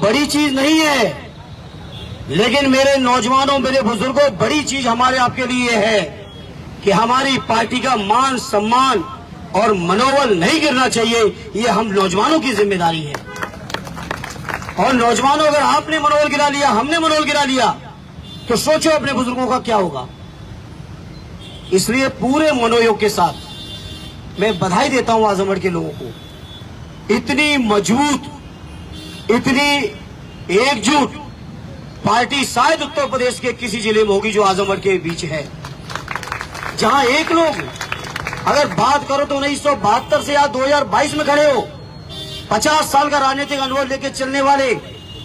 बड़ी चीज नहीं है, लेकिन मेरे नौजवानों, मेरे बुजुर्गों, बड़ी चीज हमारे आपके लिए है कि हमारी पार्टी का मान सम्मान और मनोबल नहीं गिरना चाहिए। ये हम नौजवानों की जिम्मेदारी है। और नौजवानों, अगर आपने मनोबल गिरा लिया, हमने मनोबल गिरा लिया, तो सोचो अपने बुजुर्गों का क्या होगा। इसलिए पूरे मनोयोग के साथ मैं बधाई देता हूं आजमगढ़ के लोगों को। इतनी मजबूत, इतनी एकजुट पार्टी शायद उत्तर प्रदेश के किसी जिले में होगी जो आजमगढ़ के बीच है, जहां एक लोग, अगर बात करो तो 1972 से या 2022 में खड़े हो, 50 साल का राजनीतिक अनुभव लेकर चलने वाले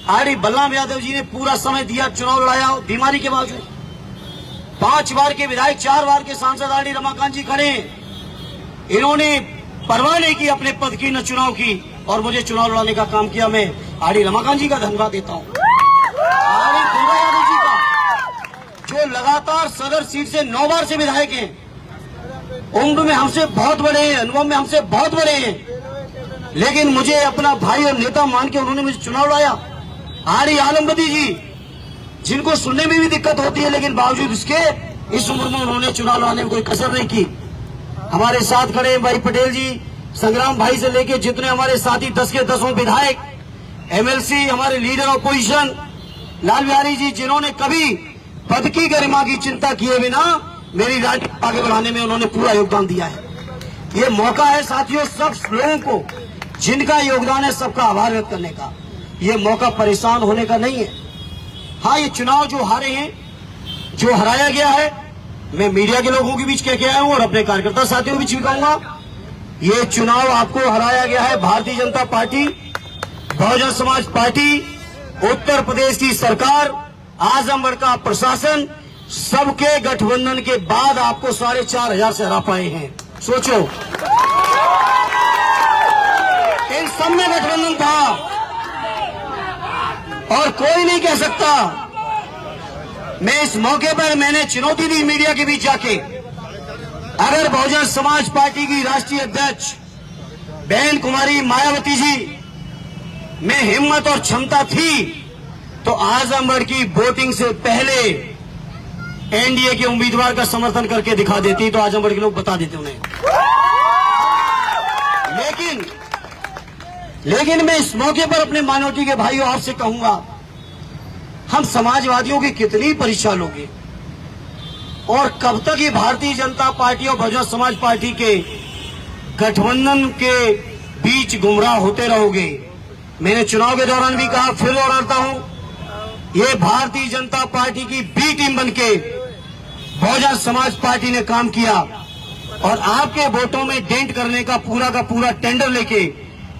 आरडी बलराम यादव जी ने पूरा समय दिया, चुनाव लड़ाया बीमारी के बावजूद। 5 बार के विधायक, 4 बार के सांसद आरडी रमाकांत जी खड़े हैं। इन्होंने परवाह नहीं की अपने पद की न चुनाव की, और मुझे चुनाव लड़ाने का काम किया। मैं आरडी रमाकांत जी का धन्यवाद देता हूं। आरडी दुर्गा यादव जी का, जो लगातार सदर सीट से 9 बार से विधायक हैं, उम्र में हमसे बहुत बड़े हैं, अनुभव में हमसे बहुत बड़े हैं, लेकिन मुझे अपना भाई और नेता मान के उन्होंने मुझे चुनाव लड़ाया। आरडी आलमबदी जी, जिनको सुनने में भी दिक्कत होती है, लेकिन बावजूद इसके इस उम्र में उन्होंने चुनाव लड़ाने में कोई कसर नहीं की। हमारे साथ खड़े भाई पटेल जी, संग्राम भाई से लेके जितने हमारे साथी 10 के 10 विधायक, एमएलसी, हमारे लीडर ऑपोजिशन लाल बिहारी जी, जिन्होंने कभी पद की गरिमा की चिंता किए बिना मेरी राजनीति आगे बढ़ाने में उन्होंने पूरा योगदान दिया है। ये मौका है साथियों सब लोगों को, जिनका योगदान है, सबका आभार व्यक्त करने का। ये मौका परेशान होने का नहीं है। हाँ, ये चुनाव जो हारे हैं, जो हराया गया है, मैं मीडिया के लोगों के बीच कह के आया हूं और अपने कार्यकर्ता साथियों के बीच भी कहूंगा, ये चुनाव आपको हराया गया है भारतीय जनता पार्टी, बहुजन समाज पार्टी, उत्तर प्रदेश की सरकार, आजमगढ़ का प्रशासन, सबके गठबंधन के बाद आपको 4,500 से हरा पाए हैं। सोचो, इन सब में गठबंधन था और कोई नहीं कह सकता। मैं इस मौके पर मैंने चुनौती दी मीडिया के बीच जाके, अगर बहुजन समाज पार्टी की राष्ट्रीय अध्यक्ष बहन कुमारी मायावती जी में हिम्मत और क्षमता थी तो आजमगढ़ की वोटिंग से पहले एनडीए के उम्मीदवार का समर्थन करके दिखा देती, तो आजमगढ़ के लोग बता देते उन्हें। लेकिन मैं इस मौके पर अपने माइनॉरिटी के भाइयों आपसे कहूंगा, हम समाजवादियों की कितनी परीक्षा लोगे और कब तक ये भारतीय जनता पार्टी और बहुजन समाज पार्टी के गठबंधन के बीच गुमराह होते रहोगे। मैंने चुनाव के दौरान भी कहा, फिर दोहराता हूं, ये भारतीय जनता पार्टी की बी टीम बनके बहुजन समाज पार्टी ने काम किया और आपके वोटों में डेंट करने का पूरा टेंडर लेके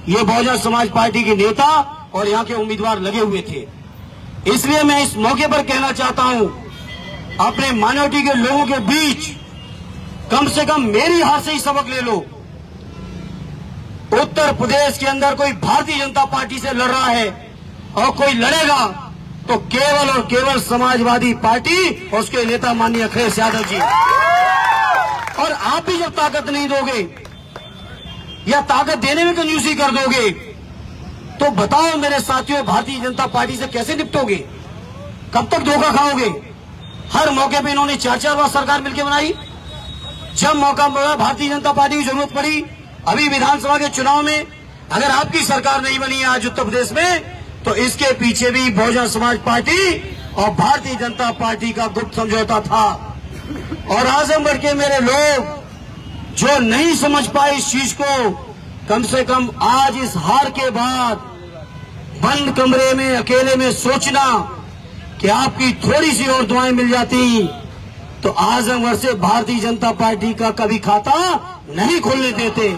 ये बहुजन समाज पार्टी के नेता और यहाँ के उम्मीदवार लगे हुए थे। इसलिए मैं इस मौके पर कहना चाहता हूं, अपने माइनॉरिटी के लोगों के बीच कम से कम मेरी हार से ही सबक ले लो। उत्तर प्रदेश के अंदर कोई भारतीय जनता पार्टी से लड़ रहा है और कोई लड़ेगा तो केवल और केवल समाजवादी पार्टी और उसके नेता माननीय अखिलेश यादव जी। और आप भी जब ताकत नहीं दोगे या ताकत देने में कंजूसी कर दोगे तो बताओ मेरे साथियों, भारतीय जनता पार्टी से कैसे निपटोगे? कब तक धोखा खाओगे? हर मौके पे इन्होंने 4-4 बार सरकार मिलकर बनाई। जब मौका मिला, भारतीय जनता पार्टी की जरूरत पड़ी, अभी विधानसभा के चुनाव में अगर आपकी सरकार नहीं बनी है आज उत्तर प्रदेश में, तो इसके पीछे भी बहुजन समाज पार्टी और भारतीय जनता पार्टी का गुप्त समझौता था। और आजमगढ़ के मेरे लोग जो नहीं समझ पाए इस चीज को, कम से कम आज इस हार के बाद बंद कमरे में अकेले में सोचना कि आपकी थोड़ी सी और दुआएं मिल जाती तो आजमगढ़ से भारतीय जनता पार्टी का कभी खाता नहीं खोलने देते।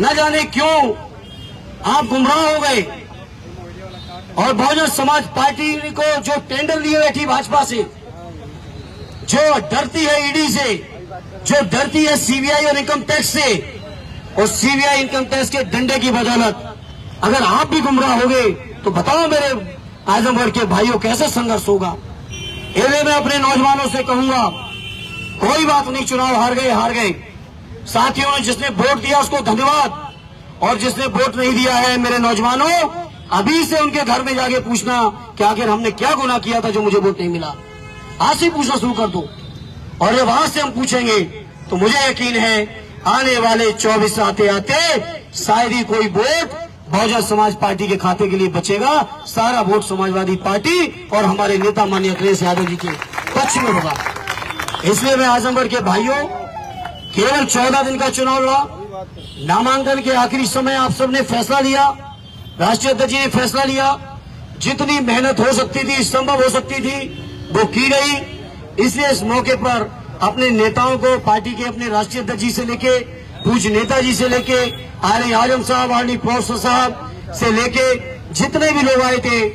न जाने क्यों आप गुमराह हो गए और बहुजन समाज पार्टी को जो टेंडर लिए बैठी भाजपा से, जो डरती है ईडी से, जो डरती है सीबीआई और इनकम टैक्स से, और सीबीआई इनकम टैक्स के डंडे की बदौलत अगर आप भी गुमराह हो गए तो बताओ मेरे आजमगढ़ के भाइयों कैसे संघर्ष होगा। इसलिए मैं अपने नौजवानों से कहूंगा, कोई बात नहीं, चुनाव हार गए। साथियों ने जिसने वोट दिया उसको धन्यवाद, और जिसने वोट नहीं दिया है मेरे नौजवानों, अभी से उनके घर में जाके पूछना कि आखिर हमने क्या गुनाह किया था जो मुझे वोट नहीं मिला। आज से पूछना शुरू कर दो, और जब वहां से हम पूछेंगे तो मुझे यकीन है आने वाले 24 आते आते शायद ही कोई वोट बहुजन समाज पार्टी के खाते के लिए बचेगा। सारा वोट समाजवादी पार्टी और हमारे नेता माननीय अखिलेश यादव जी के पक्ष में होगा। इसलिए मैं आजमगढ़ के भाइयों, केवल 14 दिन का चुनाव लड़ा, नामांकन के आखिरी समय आप सबने फैसला लिया, राष्ट्रीय अध्यक्ष जी ने फैसला लिया, जितनी मेहनत हो सकती थी, संभव हो सकती थी, वो की गई। इसलिए इस मौके पर अपने नेताओं को, पार्टी के अपने राष्ट्रीय अध्यक्ष जी से लेके, पूज्य नेताजी से लेके, आर आजम साहब, आर प्रोफेसर साहब से लेके जितने भी लोग आए थे,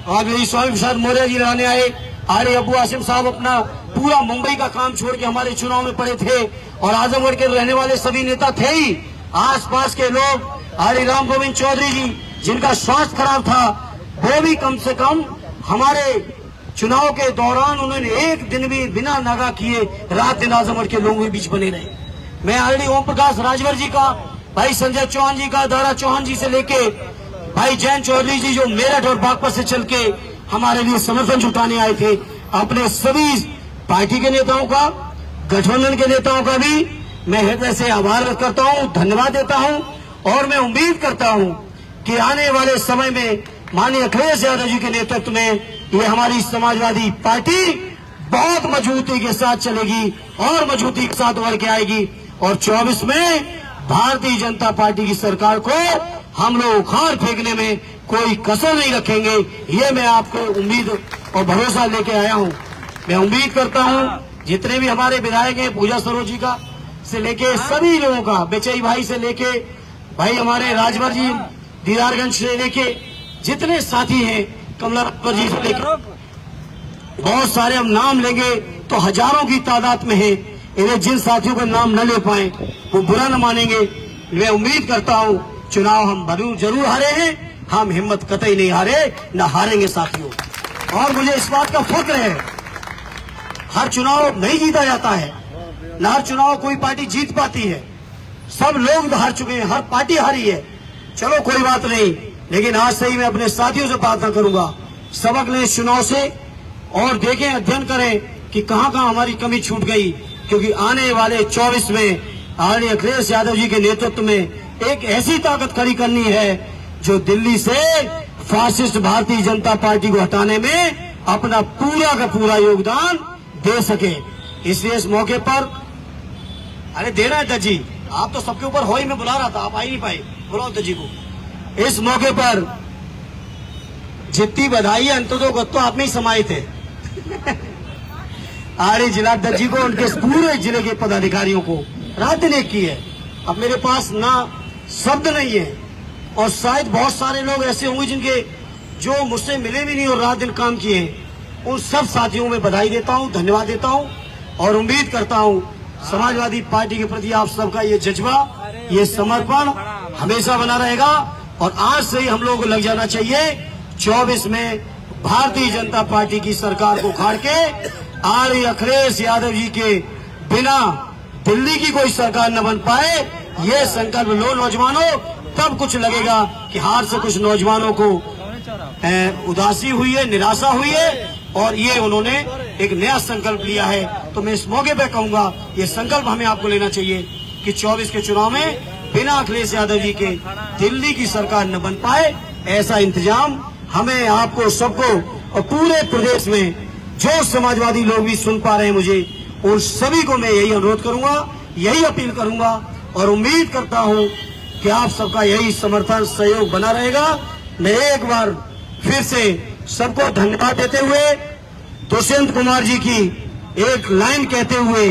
और स्वामी प्रसाद मौर्य जी लाने आए, आर अबू आसिम साहब अपना पूरा मुंबई का काम छोड़ के हमारे चुनाव में पड़े थे, और आजमगढ़ के रहने वाले सभी नेता थे ही। आसपास के लोग, आर राम गोविंद चौधरी जी जिनका स्वास्थ्य खराब था, वो भी कम से कम हमारे चुनाव के दौरान उन्होंने एक दिन भी बिना नागा किए रात दिन आजमगढ़ के लोगों के बीच बने रहे। मैं आरडी ओम प्रकाश राजभर जी का, भाई संजय चौहान जी का, दारा चौहान जी से लेके भाई जैन चौधरी जी जो मेरठ और बागपत से चल के हमारे लिए समर्थन जुटाने आए थे, अपने सभी पार्टी के नेताओं का, गठबंधन के नेताओं का भी मैं हृदय से आभार व्यक्त करता हूँ, धन्यवाद देता हूँ। और मैं उम्मीद करता हूँ कि आने वाले समय में माननीय अखिलेश यादव जी के नेतृत्व में ये हमारी समाजवादी पार्टी बहुत मजबूती के साथ चलेगी और मजबूती के साथ उभर के आएगी, और 24 में भारतीय जनता पार्टी की सरकार को हम लोग उखाड़ फेंकने में कोई कसर नहीं रखेंगे। ये मैं आपको उम्मीद और भरोसा लेके आया हूँ। मैं उम्मीद करता हूँ जितने भी हमारे विधायक हैं, पूजा सरोज जी का से लेके सभी लोगों का, बेचई भाई से लेके भाई हमारे राजभर जी दीदारगंज से लेके जितने साथी हैं, कमला जी से लेके बहुत सारे, हम नाम लेंगे तो हजारों की तादाद में है। इन्हें जिन साथियों का नाम न ले पाए वो बुरा न मानेंगे। मैं उम्मीद करता हूँ चुनाव हम जरूर हारे हैं, हम हिम्मत कतई नहीं हारे, न हारेंगे साथियों। और मुझे इस बात का फख्र है, हर चुनाव नहीं जीता जाता है, न हर चुनाव कोई पार्टी जीत पाती है। सब लोग हार चुके हैं, हर पार्टी हारी है। चलो कोई बात नहीं, लेकिन आज से ही मैं अपने साथियों से प्रार्थना करूंगा, सबक लें इस चुनाव से और देखें, अध्ययन करें कि कहां कहां हमारी कमी छूट गई, क्योंकि आने वाले 24 में आदरणीय अखिलेश यादव जी के नेतृत्व में एक ऐसी ताकत खड़ी करनी है जो दिल्ली से फासिस्ट भारतीय जनता पार्टी को हटाने में अपना पूरा का पूरा योगदान दे सके। इसलिए इस मौके पर, अरे देना है अध्यक्ष जी, आप तो सबके ऊपर हो ही, मैं बुला रहा था, आप आ ही नहीं पाए, बुलाओ अध्यक्ष जी को। इस मौके पर जितनी बधाई है अंततः गत्तो आप में ही समाये थे। आर्य जिलाध्यक्ष जी को, उनके पूरे जिले के पदाधिकारियों को रात दिन एक की है। अब मेरे पास ना शब्द नहीं है, और शायद बहुत सारे लोग ऐसे होंगे जिनके जो मुझसे मिले भी नहीं और रात दिन काम किए हैं। उन सब साथियों में बधाई देता हूं, धन्यवाद देता हूं, और उम्मीद करता हूं समाजवादी पार्टी के प्रति आप सबका ये जज्बा, ये समर्पण हमेशा बना रहेगा। और आज से ही हम लोगों को लग जाना चाहिए 24 में भारतीय जनता पार्टी की सरकार को उखाड़ के आर्य अखिलेश यादव जी के बिना दिल्ली की कोई सरकार न बन पाए, ये संकल्प लो नौजवानों। तब कुछ लगेगा कि हार से कुछ नौजवानों को उदासी हुई है, निराशा हुई है, और ये उन्होंने एक नया संकल्प लिया है। तो मैं इस मौके पे कहूंगा, ये संकल्प हमें आपको लेना चाहिए कि 24 के चुनाव में बिना अखिलेश यादव जी के दिल्ली की सरकार न बन पाए, ऐसा इंतजाम हमें, आपको, सबको, और पूरे प्रदेश में जो समाजवादी लोग भी सुन पा रहे हैं मुझे, उन सभी को मैं यही अनुरोध करूंगा, यही अपील करूंगा, और उम्मीद करता हूं कि आप सबका यही समर्थन, सहयोग बना रहेगा। मैं एक बार फिर से सबको धन्यवाद देते हुए दुष्यंत कुमार जी की एक लाइन कहते हुए,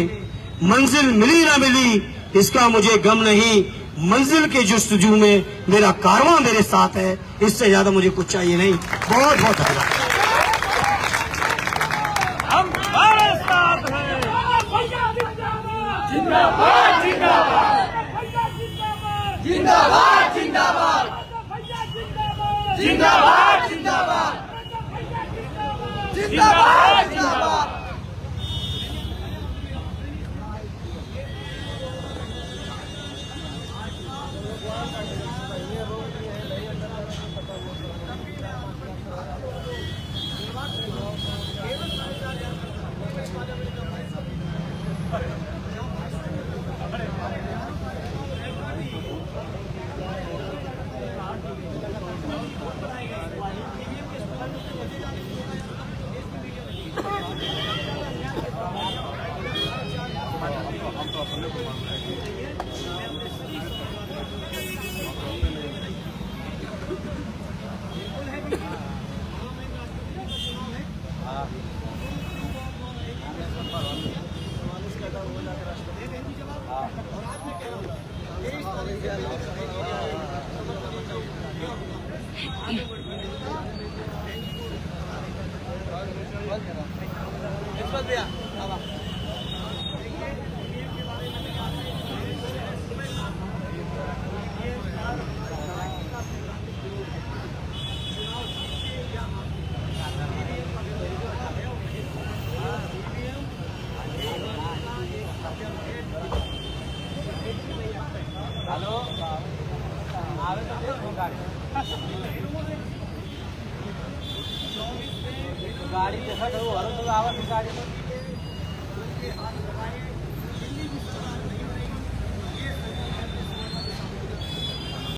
मंजिल मिली ना मिली इसका मुझे गम नहीं, मंजिल के जुस्तजू में मेरा कारवां मेरे साथ है, इससे ज्यादा मुझे कुछ चाहिए नहीं। बहुत बहुत धन्यवाद। हम हमारे साथ हैं। जिंदाबाद जिंदाबाद जिंदाबाद जिंदाबाद जिंदाबाद जिंदाबाद जिंदाबाद जिंदाबाद। गाड़ी जैसा करो हर तो आवाज गाड़ी